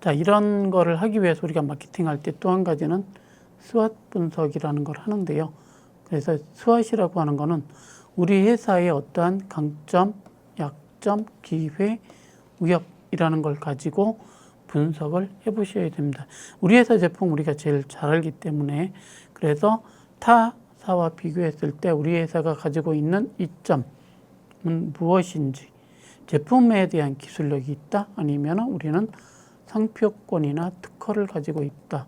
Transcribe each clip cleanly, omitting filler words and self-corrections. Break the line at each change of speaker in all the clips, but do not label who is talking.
자, 이런 거를 하기 위해서 우리가 마케팅할 때 또 한 가지는 스왓 분석이라는 걸 하는데요. 그래서 스왓이라고 하는 거는 우리 회사의 어떠한 강점, 약점, 기회, 위협이라는 걸 가지고 분석을 해보셔야 됩니다. 우리 회사 제품 우리가 제일 잘 알기 때문에 그래서 타사와 비교했을 때 우리 회사가 가지고 있는 이점은 무엇인지, 제품에 대한 기술력이 있다, 아니면 우리는 상표권이나 특허를 가지고 있다,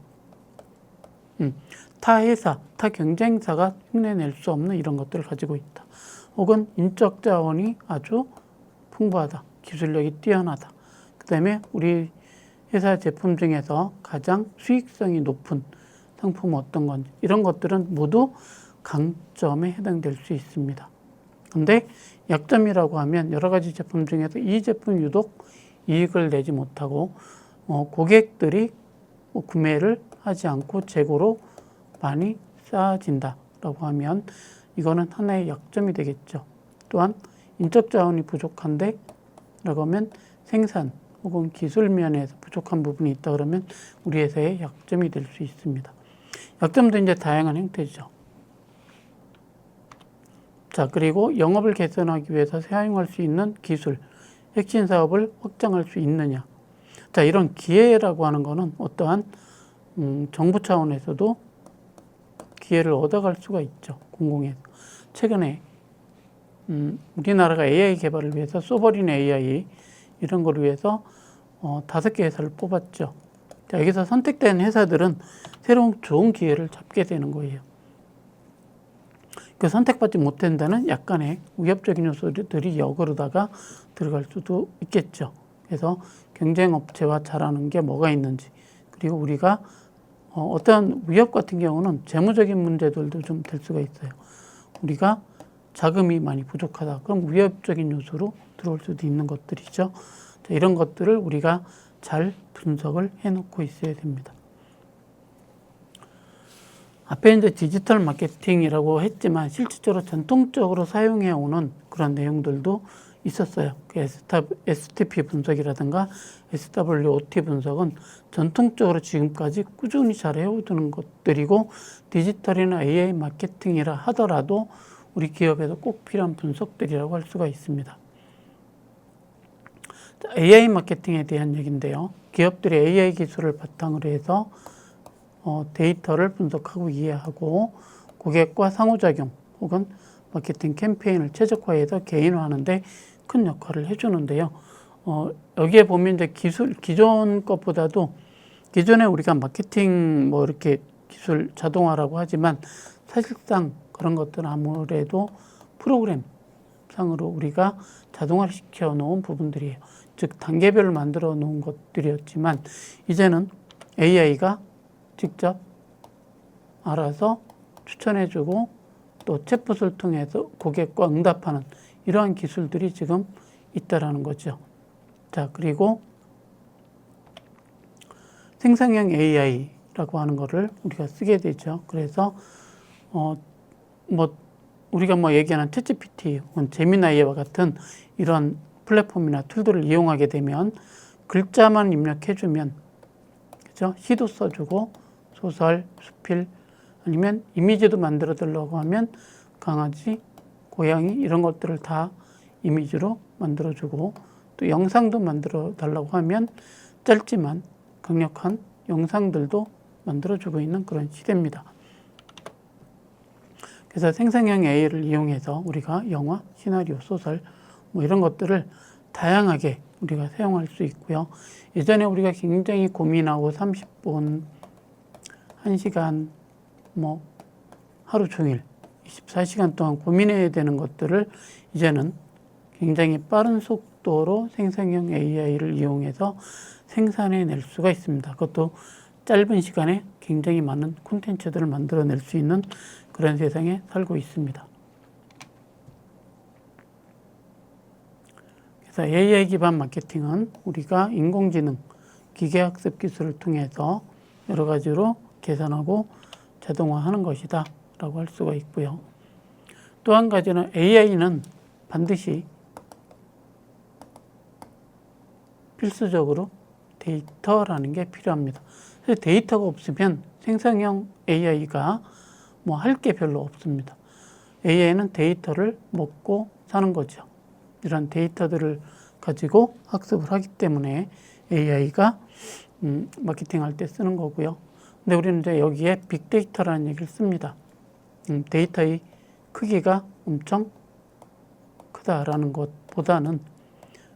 타 회사, 타 경쟁사가 흉내낼 수 없는 이런 것들을 가지고 있다, 혹은 인적 자원이 아주 풍부하다, 기술력이 뛰어나다, 그 다음에 우리 회사 제품 중에서 가장 수익성이 높은 상품은 어떤 건지, 이런 것들은 모두 강점에 해당될 수 있습니다. 근데 약점이라고 하면 여러 가지 제품 중에서 이 제품 유독 이익을 내지 못하고 고객들이 구매를 하지 않고 재고로 많이 쌓아진다라고 하면 이거는 하나의 약점이 되겠죠. 또한 인적 자원이 부족한데 라고 하면 생산 혹은 기술 면에서 부족한 부분이 있다 그러면 우리 회사의 약점이 될 수 있습니다. 약점도 이제 다양한 형태죠. 자, 그리고 영업을 개선하기 위해서 사용할 수 있는 기술, 핵심 사업을 확장할 수 있느냐. 자, 이런 기회라고 하는 거는 어떠한 정부 차원에서도 기회를 얻어갈 수가 있죠. 공공에서. 최근에 우리나라가 AI 개발을 위해서 소버린 AI 이런 거를 위해서 5개 회사를 뽑았죠. 자, 여기서 선택된 회사들은 새로운 좋은 기회를 잡게 되는 거예요. 그 선택받지 못한다는 약간의 위협적인 요소들이 역으로다가 들어갈 수도 있겠죠. 그래서 경쟁 업체와 잘하는 게 뭐가 있는지, 그리고 우리가 어떤 위협 같은 경우는 재무적인 문제들도 좀 될 수가 있어요. 우리가 자금이 많이 부족하다. 그럼 위협적인 요소로 들어올 수도 있는 것들이죠. 자, 이런 것들을 우리가 잘 분석을 해놓고 있어야 됩니다. 앞에 이제 디지털 마케팅이라고 했지만 실질적으로 전통적으로 사용해 오는 그런 내용들도 있었어요. 그 STP 분석이라든가 SWOT 분석은 전통적으로 지금까지 꾸준히 잘 해오던 것들이고, 디지털이나 AI 마케팅이라 하더라도 우리 기업에서 꼭 필요한 분석들이라고 할 수가 있습니다. AI 마케팅에 대한 얘기인데요. 기업들이 AI 기술을 바탕으로 해서 데이터를 분석하고 이해하고 고객과 상호작용 혹은 마케팅 캠페인을 최적화해서 개인화하는데 큰 역할을 해주는데요. 여기에 보면 이제 기존 것보다도 기존에 우리가 마케팅 이렇게 기술 자동화라고 하지만 사실상 그런 것들은 아무래도 프로그램 상으로 우리가 자동화를 시켜 놓은 부분들이에요. 즉 단계별로 만들어 놓은 것들이었지만 이제는 AI가 직접 알아서 추천해주고 또 챗봇을 통해서 고객과 응답하는 이러한 기술들이 지금 있다라는 거죠. 자, 그리고 생성형 AI라고 하는 거를 우리가 쓰게 되죠. 그래서 우리가 얘기하는 챗GPT 혹은 제미나이와 같은 이런 플랫폼이나 툴들을 이용하게 되면 글자만 입력해주면, 그죠? 시도 써주고 소설, 수필, 아니면 이미지도 만들어 달라고 하면 강아지, 고양이 이런 것들을 다 이미지로 만들어주고, 또 영상도 만들어 달라고 하면 짧지만 강력한 영상들도 만들어주고 있는 그런 시대입니다. 그래서 생성형 AI를 이용해서 우리가 영화, 시나리오, 소설 이런 것들을 다양하게 우리가 사용할 수 있고요. 예전에 우리가 굉장히 고민하고 30분, 1시간, 하루 종일 24시간 동안 고민해야 되는 것들을 이제는 굉장히 빠른 속도로 생성형 AI를 이용해서 생산해낼 수가 있습니다. 그것도 짧은 시간에 굉장히 많은 콘텐츠들을 만들어낼 수 있는 그런 세상에 살고 있습니다. 그래서 AI 기반 마케팅은 우리가 인공지능, 기계학습 기술을 통해서 여러 가지로 계산하고 자동화하는 것이다 라고 할 수가 있고요. 또 한 가지는 AI는 반드시 필수적으로 데이터라는 게 필요합니다. 그래서 데이터가 없으면 생성형 AI가 뭐 할 게 별로 없습니다. AI는 데이터를 먹고 사는 거죠. 이런 데이터들을 가지고 학습을 하기 때문에 AI가 마케팅할 때 쓰는 거고요. 근데 우리는 이제 여기에 빅데이터라는 얘기를 씁니다. 데이터의 크기가 엄청 크다라는 것보다는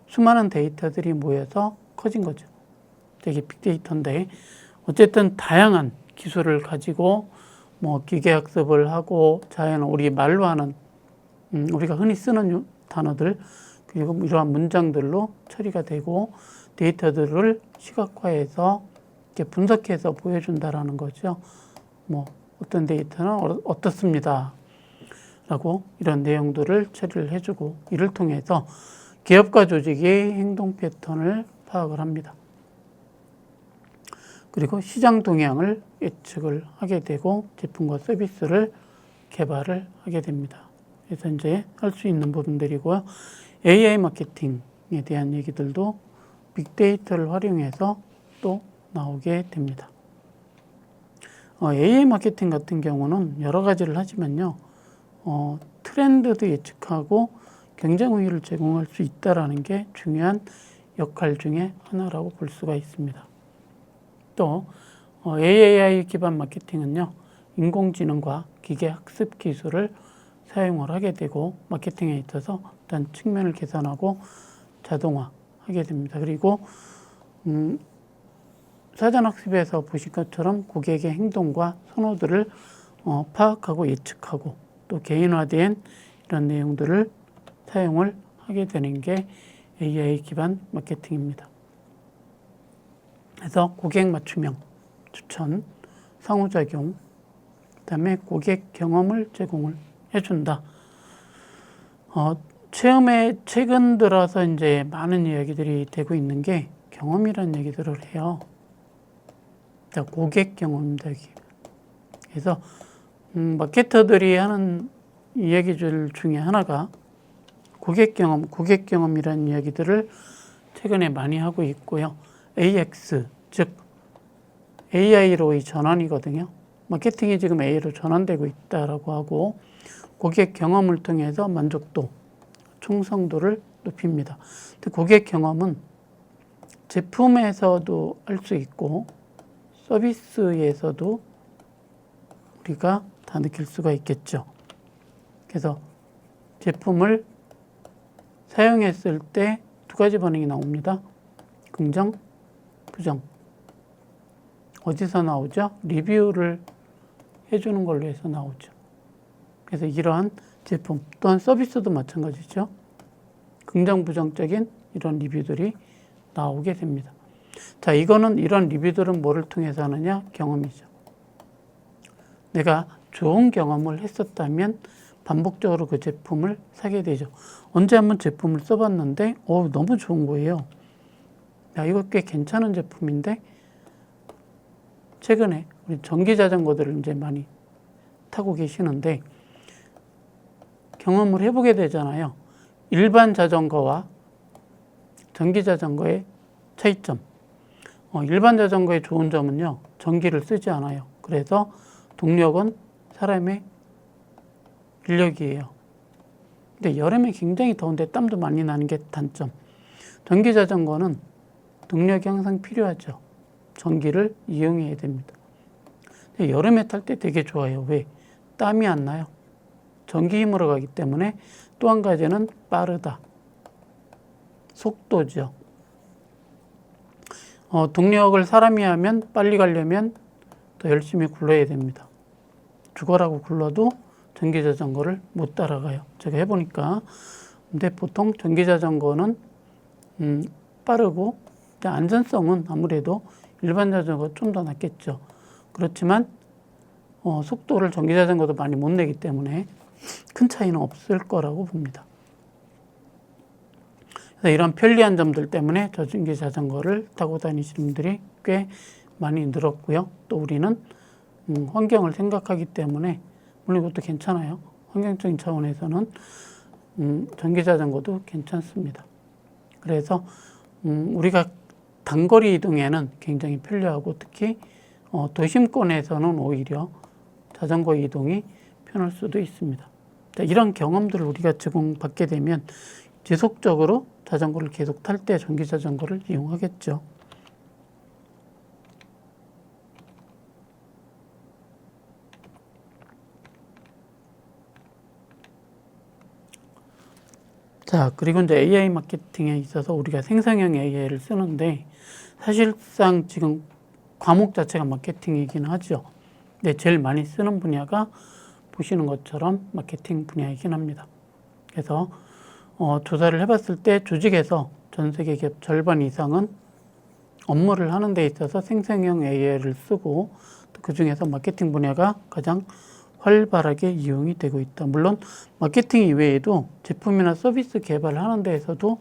수많은 데이터들이 모여서 커진 거죠. 이게 빅데이터인데 어쨌든 다양한 기술을 가지고 뭐 기계학습을 하고 자연 우리 말로 하는 우리가 흔히 쓰는 단어들 그리고 이러한 문장들로 처리가 되고 데이터들을 시각화해서 이렇게 분석해서 보여준다라는 거죠. 뭐 어떤 데이터는 어떻습니다. 라고 이런 내용들을 처리를 해주고 이를 통해서 기업과 조직의 행동 패턴을 파악을 합니다. 그리고 시장 동향을 예측을 하게 되고 제품과 서비스를 개발을 하게 됩니다. 그래서 이제 할 수 있는 부분들이고요. AI 마케팅에 대한 얘기들도 빅데이터를 활용해서 또 나오게 됩니다. AI 마케팅 같은 경우는 여러 가지를 하지만요. 트렌드도 예측하고 경쟁 우위를 제공할 수 있다는 게 중요한 역할 중에 하나라고 볼 수가 있습니다. 또 AI 기반 마케팅은요. 인공지능과 기계 학습 기술을 사용을 하게 되고 마케팅에 있어서 어떤 측면을 개선하고 자동화하게 됩니다. 그리고 사전학습에서 보신 것처럼 고객의 행동과 선호들을 파악하고 예측하고 또 개인화된 이런 내용들을 사용을 하게 되는 게 AI 기반 마케팅입니다. 그래서 고객 맞춤형, 추천, 상호작용, 그 다음에 고객 경험을 제공을 해준다. 최근 들어서 이제 많은 이야기들이 되고 있는 게 경험이라는 얘기들을 해요. 자, 고객 경험입니다. 그래서 마케터들이 하는 이야기들 중에 하나가 고객 경험이라는 이야기들을 최근에 많이 하고 있고요. AX, 즉 AI로의 전환이거든요. 마케팅이 지금 AI로 전환되고 있다라고 하고 고객 경험을 통해서 만족도, 충성도를 높입니다. 고객 경험은 제품에서도 할 수 있고 서비스에서도 우리가 다 느낄 수가 있겠죠. 그래서 제품을 사용했을 때 두 가지 반응이 나옵니다. 긍정, 부정. 어디서 나오죠? 리뷰를 해주는 걸로 해서 나오죠. 그래서 이러한 제품 또한 서비스도 마찬가지죠. 긍정, 부정적인 이런 리뷰들이 나오게 됩니다. 자, 이런 리뷰들은 뭐를 통해서 하느냐? 경험이죠. 내가 좋은 경험을 했었다면 반복적으로 그 제품을 사게 되죠. 언제 한번 제품을 써봤는데 너무 좋은 거예요. 야, 이거 꽤 괜찮은 제품인데 최근에 우리 전기 자전거들을 이제 많이 타고 계시는데 경험을 해보게 되잖아요. 일반 자전거와 전기 자전거의 차이점. 일반 자전거의 좋은 점은요. 전기를 쓰지 않아요. 그래서 동력은 사람의 인력이에요. 근데 여름에 굉장히 더운데 땀도 많이 나는 게 단점. 전기 자전거는 동력이 항상 필요하죠. 전기를 이용해야 됩니다. 여름에 탈 때 되게 좋아요. 왜? 땀이 안 나요. 전기 힘으로 가기 때문에 또 한 가지는 빠르다. 속도죠. 동력을 사람이 하면 빨리 가려면 더 열심히 굴러야 됩니다. 죽어라고 굴러도 전기자전거를 못 따라가요. 제가 해보니까. 근데 보통 전기자전거는 빠르고 안전성은 아무래도 일반 자전거가 좀 더 낫겠죠. 그렇지만 속도를 전기자전거도 많이 못 내기 때문에 큰 차이는 없을 거라고 봅니다. 그래서 이런 편리한 점들 때문에 저전기 자전거를 타고 다니시는 분들이 꽤 많이 늘었고요. 또 우리는 환경을 생각하기 때문에 물론 이것도 괜찮아요. 환경적인 차원에서는 전기 자전거도 괜찮습니다. 그래서 우리가 단거리 이동에는 굉장히 편리하고 특히 도심권에서는 오히려 자전거 이동이 편할 수도 있습니다. 자, 이런 경험들을 우리가 제공받게 되면 지속적으로 자전거를 계속 탈 때 전기 자전거를 이용하겠죠. 자, 그리고 이제 AI 마케팅에 있어서 우리가 생성형 AI를 쓰는데 사실상 지금 과목 자체가 마케팅이긴 하죠. 근데 제일 많이 쓰는 분야가 보시는 것처럼 마케팅 분야이긴 합니다. 그래서 조사를 해봤을 때 조직에서 전 세계 기업 절반 이상은 업무를 하는 데 있어서 생성형 AI를 쓰고 그 중에서 마케팅 분야가 가장 활발하게 이용이 되고 있다. 물론 마케팅 이외에도 제품이나 서비스 개발을 하는 데에서도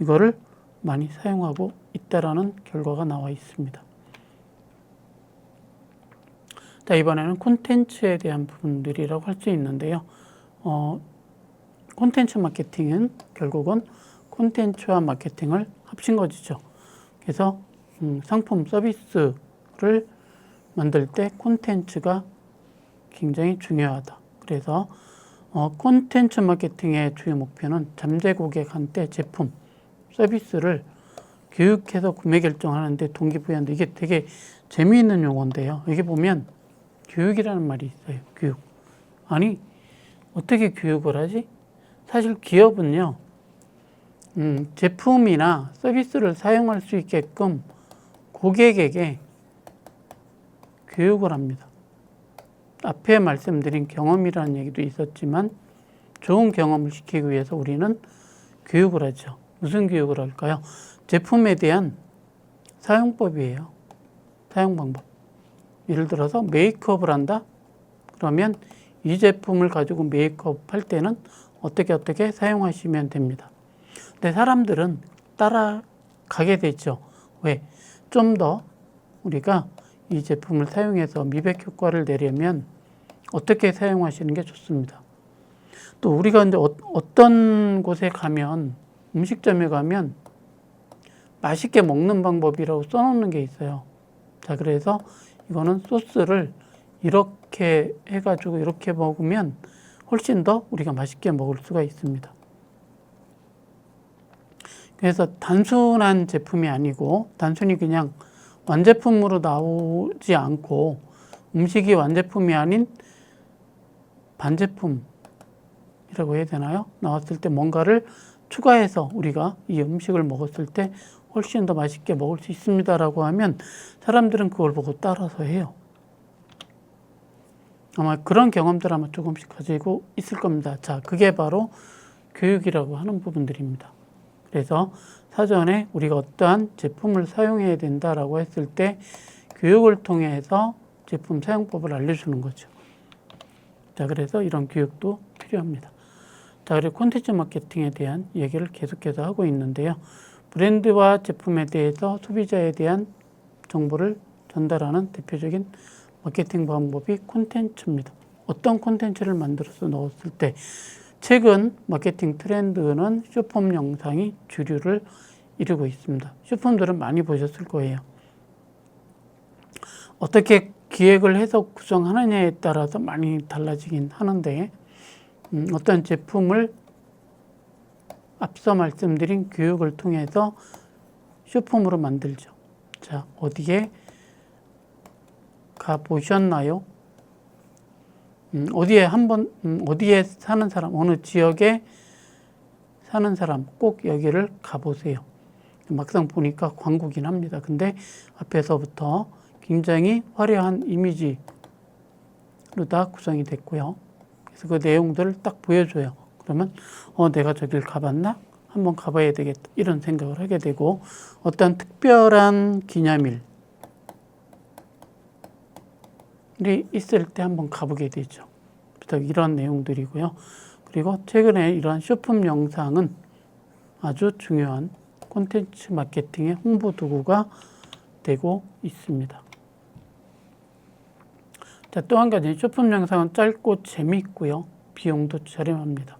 이거를 많이 사용하고 있다라는 결과가 나와 있습니다. 자, 이번에는 콘텐츠에 대한 부분들이라고 할 수 있는데요. 콘텐츠 마케팅은 결국은 콘텐츠와 마케팅을 합친 것이죠. 그래서 상품 서비스를 만들 때 콘텐츠가 굉장히 중요하다. 그래서 콘텐츠 마케팅의 주요 목표는 잠재 고객한테 제품, 서비스를 교육해서 구매 결정하는데 동기부여하는데 이게 되게 재미있는 용어인데요. 여기 보면 교육이라는 말이 있어요. 교육. 아니, 어떻게 교육을 하지? 사실 기업은요, 제품이나 서비스를 사용할 수 있게끔 고객에게 교육을 합니다. 앞에 말씀드린 경험이라는 얘기도 있었지만 좋은 경험을 시키기 위해서 우리는 교육을 하죠. 무슨 교육을 할까요? 제품에 대한 사용법이에요. 사용 방법. 예를 들어서 메이크업을 한다? 그러면 이 제품을 가지고 메이크업 할 때는 어떻게 사용하시면 됩니다. 근데 사람들은 따라가게 되죠. 왜? 좀 더 우리가 이 제품을 사용해서 미백 효과를 내려면 어떻게 사용하시는 게 좋습니다. 또 우리가 이제 어떤 곳에 가면 음식점에 가면 맛있게 먹는 방법이라고 써놓는 게 있어요. 자, 그래서 이거는 소스를 이렇게 해가지고 이렇게 먹으면 훨씬 더 우리가 맛있게 먹을 수가 있습니다. 그래서 단순한 제품이 아니고 단순히 그냥 완제품으로 나오지 않고 음식이 완제품이 아닌 반제품이라고 해야 되나요? 나왔을 때 뭔가를 추가해서 우리가 이 음식을 먹었을 때 훨씬 더 맛있게 먹을 수 있습니다라고 하면 사람들은 그걸 보고 따라서 해요. 아마 그런 경험들 아마 조금씩 가지고 있을 겁니다. 자, 그게 바로 교육이라고 하는 부분들입니다. 그래서 사전에 우리가 어떠한 제품을 사용해야 된다라고 했을 때 교육을 통해서 제품 사용법을 알려주는 거죠. 자, 그래서 이런 교육도 필요합니다. 자, 그리고 콘텐츠 마케팅에 대한 얘기를 계속해서 하고 있는데요. 브랜드와 제품에 대해서 소비자에 대한 정보를 전달하는 대표적인 마케팅 방법이 콘텐츠입니다. 어떤 콘텐츠를 만들어서 넣었을 때 최근 마케팅 트렌드는 쇼폼 영상이 주류를 이루고 있습니다. 쇼폼들은 많이 보셨을 거예요. 어떻게 기획을 해서 구성하느냐에 따라서 많이 달라지긴 하는데 어떤 제품을 앞서 말씀드린 교육을 통해서 쇼폼으로 만들죠. 자, 어디에 가 보셨나요? 어디에 사는 사람, 어느 지역에 사는 사람 꼭 여기를 가보세요. 막상 보니까 광고긴 합니다. 근데 앞에서부터 굉장히 화려한 이미지로 다 구성이 됐고요. 그래서 그 내용들을 딱 보여줘요. 그러면 내가 저길 가봤나? 한번 가봐야 되겠다. 이런 생각을 하게 되고 어떤 특별한 기념일이 있을 때 한번 가보게 되죠. 그래서 이런 내용들이고요. 그리고 최근에 이러한 쇼품 영상은 아주 중요한 콘텐츠 마케팅의 홍보 도구가 되고 있습니다. 자, 또 한 가지 쇼품 영상은 짧고 재미있고요. 비용도 저렴합니다.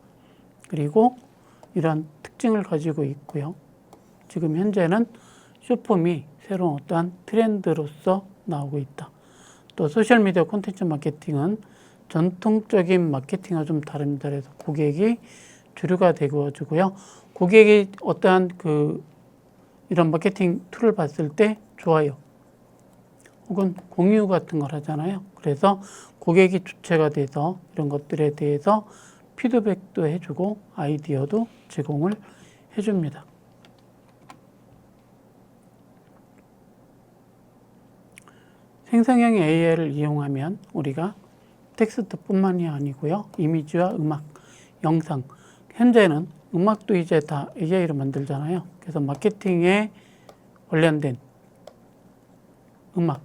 그리고 이러한 특징을 가지고 있고요. 지금 현재는 숏폼이 새로운 어떠한 트렌드로서 나오고 있다. 또 소셜미디어 콘텐츠 마케팅은 전통적인 마케팅과 좀 다릅니다. 그래서 고객이 주류가 되어주고요. 고객이 어떠한 이런 마케팅 툴을 봤을 때 좋아요 혹은 공유 같은 걸 하잖아요. 그래서 고객이 주체가 돼서 이런 것들에 대해서 피드백도 해주고 아이디어도 제공을 해줍니다. 생성형 AI를 이용하면 우리가 텍스트뿐만이 아니고요. 이미지와 음악, 영상, 현재는 음악도 이제 다 AI로 만들잖아요. 그래서 마케팅에 관련된 음악,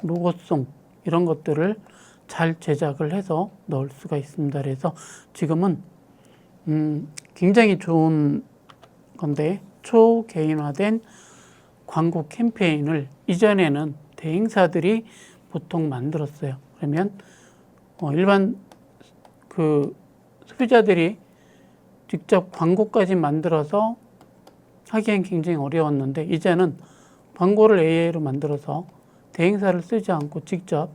로고송 이런 것들을 잘 제작을 해서 넣을 수가 있습니다. 그래서 지금은 굉장히 좋은 건데 초개인화된 광고 캠페인을 이전에는 대행사들이 보통 만들었어요. 그러면 일반 소비자들이 직접 광고까지 만들어서 하기엔 굉장히 어려웠는데 이제는 광고를 AI로 만들어서 대행사를 쓰지 않고 직접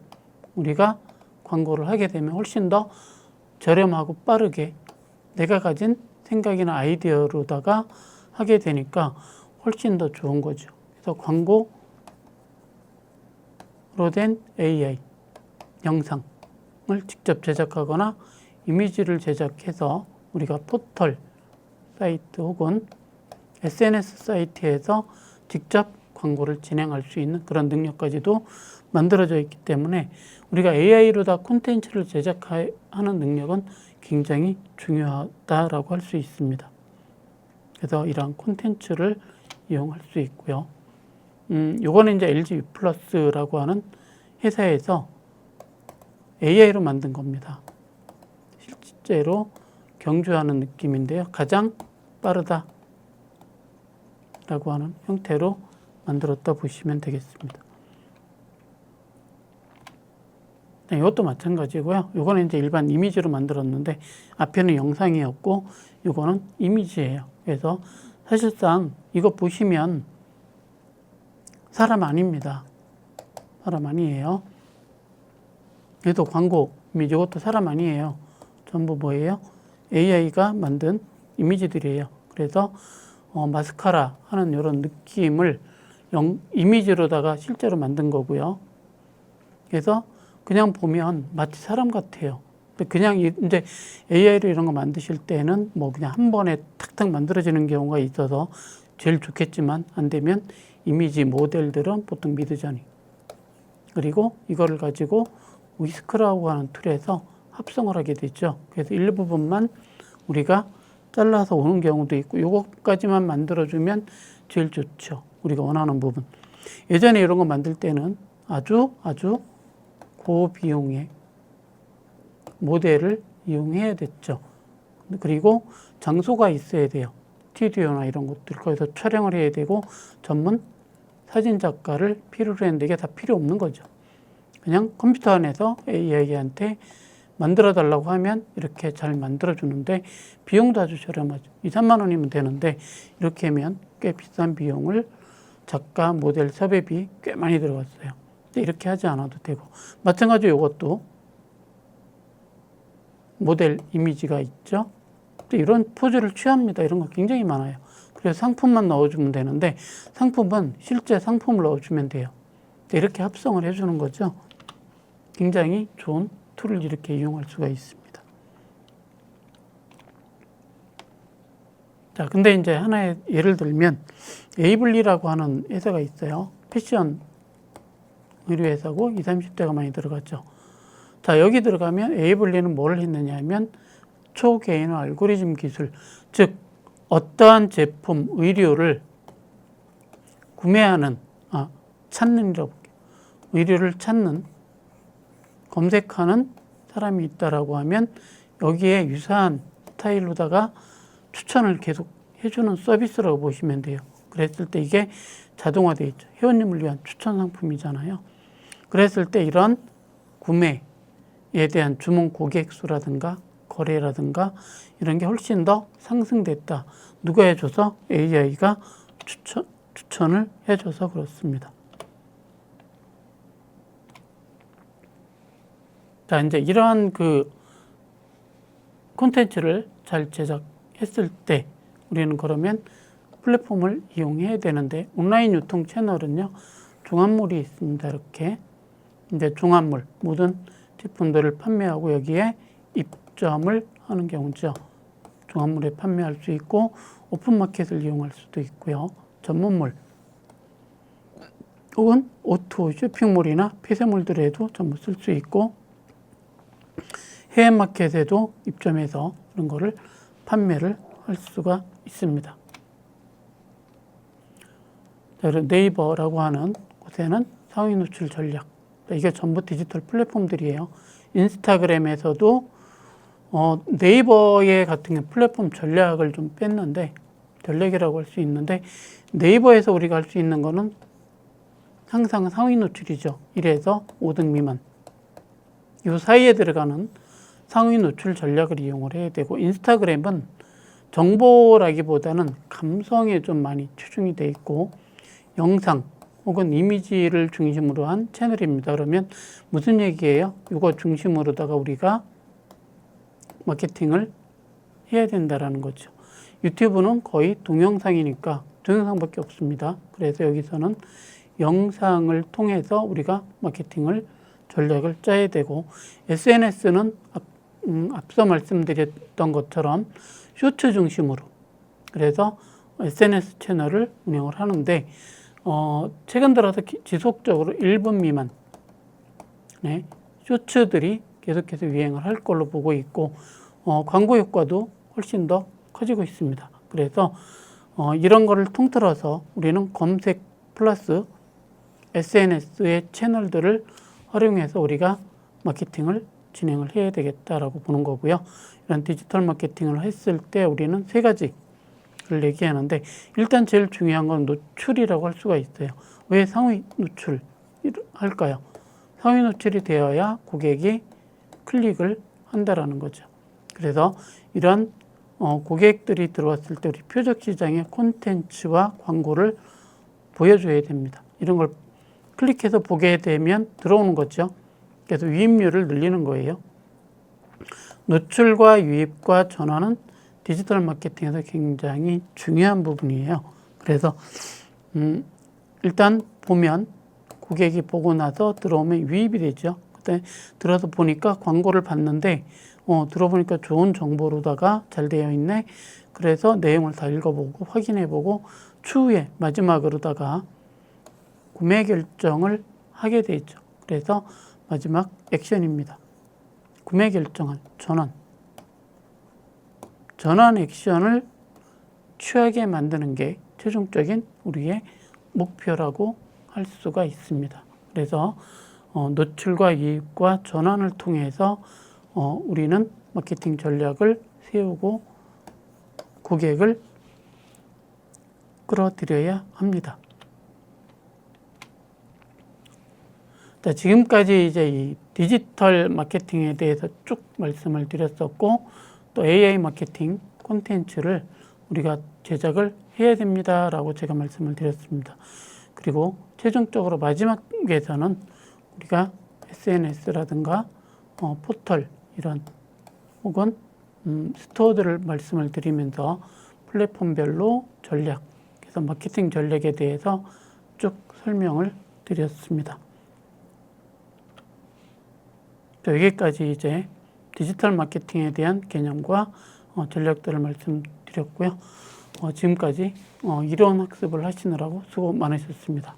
우리가 광고를 하게 되면 훨씬 더 저렴하고 빠르게 내가 가진 생각이나 아이디어로다가 하게 되니까 훨씬 더 좋은 거죠. 그래서 광고로 된 AI 영상을 직접 제작하거나 이미지를 제작해서 우리가 포털 사이트 혹은 SNS 사이트에서 직접 광고를 진행할 수 있는 그런 능력까지도 만들어져 있기 때문에 우리가 AI로 다 콘텐츠를 제작하는 능력은 굉장히 중요하다라고 할 수 있습니다. 그래서 이러한 콘텐츠를 이용할 수 있고요. 요거는 이제 LG U+라고 하는 회사에서 AI로 만든 겁니다. 실제로 경주하는 느낌인데요. 가장 빠르다 라고 하는 형태로 만들었다 보시면 되겠습니다. 네, 이것도 마찬가지고요. 이거는 이제 일반 이미지로 만들었는데 앞에는 영상이었고 이거는 이미지예요. 그래서 사실상 이거 보시면 사람 아닙니다. 사람 아니에요. 얘도 광고 이미지 이것도 사람 아니에요. 전부 뭐예요? AI가 만든 이미지들이에요. 그래서 마스카라 하는 이런 느낌을 이미지로다가 실제로 만든 거고요. 그래서 그냥 보면 마치 사람 같아요. 그냥 이제 AI로 이런 거 만드실 때는 뭐 그냥 한 번에 탁탁 만들어지는 경우가 있어서 제일 좋겠지만 안 되면 이미지 모델들은 보통 미드저니 그리고 이거를 가지고 위스크라고 하는 툴에서 합성을 하게 되죠. 그래서 일부분만 우리가 잘라서 오는 경우도 있고 요거까지만 만들어주면 제일 좋죠. 우리가 원하는 부분. 예전에 이런 거 만들 때는 아주 고비용의 모델을 이용해야 됐죠. 그리고 장소가 있어야 돼요. 스튜디오나 이런 것들 거기서 촬영을 해야 되고 전문 사진 작가를 필요로 했는데 이게 다 필요 없는 거죠. 그냥 컴퓨터 안에서 AI한테 만들어 달라고 하면 이렇게 잘 만들어 주는데 비용도 아주 저렴하죠. 2, 3만 원이면 되는데 이렇게 하면 꽤 비싼 비용을 작가 모델 섭외비 꽤 많이 들어갔어요. 근데 이렇게 하지 않아도 되고 마찬가지로 이것도 모델 이미지가 있죠. 이런 포즈를 취합니다. 이런 거 굉장히 많아요. 그래서 상품만 넣어주면 되는데 상품은 실제 상품을 넣어주면 돼요. 이렇게 합성을 해주는 거죠. 굉장히 좋은 툴을 이렇게 이용할 수가 있습니다. 자, 근데 이제 하나의 예를 들면 에이블리라고 하는 회사가 있어요. 패션 의류 회사고 20, 30대가 많이 들어갔죠. 자, 여기 들어가면 에이블리는 뭘 했느냐 하면 초개인화 알고리즘 기술, 즉 어떠한 제품, 의류를 구매하는, 찾는이라고 볼게요. 의류를 찾는, 검색하는 사람이 있다라고 하면 여기에 유사한 스타일로다가 추천을 계속 해주는 서비스라고 보시면 돼요. 그랬을 때 이게 자동화되어 있죠. 회원님을 위한 추천 상품이잖아요. 그랬을 때 이런 구매에 대한 주문 고객 수라든가 거래라든가 이런 게 훨씬 더 상승됐다. 누가 해줘서 AI가 추천을 해줘서 그렇습니다. 자, 이제 이러한 그 콘텐츠를 잘 제작했을 때 우리는 그러면 플랫폼을 이용해야 되는데, 온라인 유통 채널은요, 중합물이 있습니다. 이렇게 이제 중합물, 모든 제품들을 판매하고 여기에 입점을 하는 경우죠. 중합물에 판매할 수 있고 오픈마켓을 이용할 수도 있고요. 전문물 혹은 O2O 쇼핑몰이나 폐쇄물들에도 전부 쓸 수 있고, 해외 마켓에도 입점해서 그런 거를 판매를 할 수가 있습니다. 네이버라고 하는 곳에는 상위 노출 전략, 이게 전부 디지털 플랫폼들이에요. 인스타그램에서도 네이버의 같은 플랫폼 전략을 좀 뺐는데, 전략이라고 할 수 있는데, 네이버에서 우리가 할 수 있는 거는 항상 상위 노출이죠. 1에서 5등 미만. 이 사이에 들어가는 상위 노출 전략을 이용을 해야 되고, 인스타그램은 정보라기보다는 감성에 좀 많이 치중이 돼 있고, 영상 혹은 이미지를 중심으로 한 채널입니다. 그러면 무슨 얘기예요? 이거 중심으로다가 우리가 마케팅을 해야 된다라는 거죠. 유튜브는 거의 동영상이니까 동영상밖에 없습니다. 그래서 여기서는 영상을 통해서 우리가 마케팅을 전략을 짜야 되고, SNS는 앞서 말씀드렸던 것처럼 쇼츠 중심으로, 그래서 SNS 채널을 운영을 하는데, 최근 들어서 지속적으로 1분 미만 쇼츠들이 계속해서 유행을 할 걸로 보고 있고, 광고 효과도 훨씬 더 커지고 있습니다. 그래서 이런 거를 통틀어서 우리는 검색 플러스 SNS의 채널들을 활용해서 우리가 마케팅을 진행을 해야 되겠다라고 보는 거고요. 이런 디지털 마케팅을 했을 때 우리는 세 가지를 얘기하는데, 일단 제일 중요한 건 노출이라고 할 수가 있어요. 왜 상위 노출 할까요? 상위 노출이 되어야 고객이 클릭을 한다라는 거죠. 그래서 이런 고객들이 들어왔을 때 우리 표적 시장의 콘텐츠와 광고를 보여줘야 됩니다. 이런 걸 클릭해서 보게 되면 들어오는 거죠. 그래서 유입률을 늘리는 거예요. 노출과 유입과 전환은 디지털 마케팅에서 굉장히 중요한 부분이에요. 그래서 일단 보면, 고객이 보고 나서 들어오면 유입이 되죠. 그때 들어서 보니까 광고를 봤는데 들어보니까 좋은 정보로다가 잘 되어 있네. 그래서 내용을 다 읽어보고 확인해보고 추후에 마지막으로다가 구매 결정을 하게 되죠. 그래서 마지막 액션입니다. 구매 결정한 전환 액션을 취하게 만드는 게 최종적인 우리의 목표라고 할 수가 있습니다. 그래서 노출과 유입과 전환을 통해서 우리는 마케팅 전략을 세우고 고객을 끌어들여야 합니다. 자, 지금까지 이제 이 디지털 마케팅에 대해서 쭉 말씀을 드렸었고, 또 AI 마케팅 콘텐츠를 우리가 제작을 해야 됩니다라고 제가 말씀을 드렸습니다. 그리고 최종적으로 마지막에서는 우리가 SNS라든가 포털 이런 혹은 스토어들을 말씀을 드리면서 플랫폼별로 전략, 그래서 마케팅 전략에 대해서 쭉 설명을 드렸습니다. 여기까지 이제 디지털 마케팅에 대한 개념과 전략들을 말씀드렸고요. 지금까지 이론 학습을 하시느라고 수고 많으셨습니다.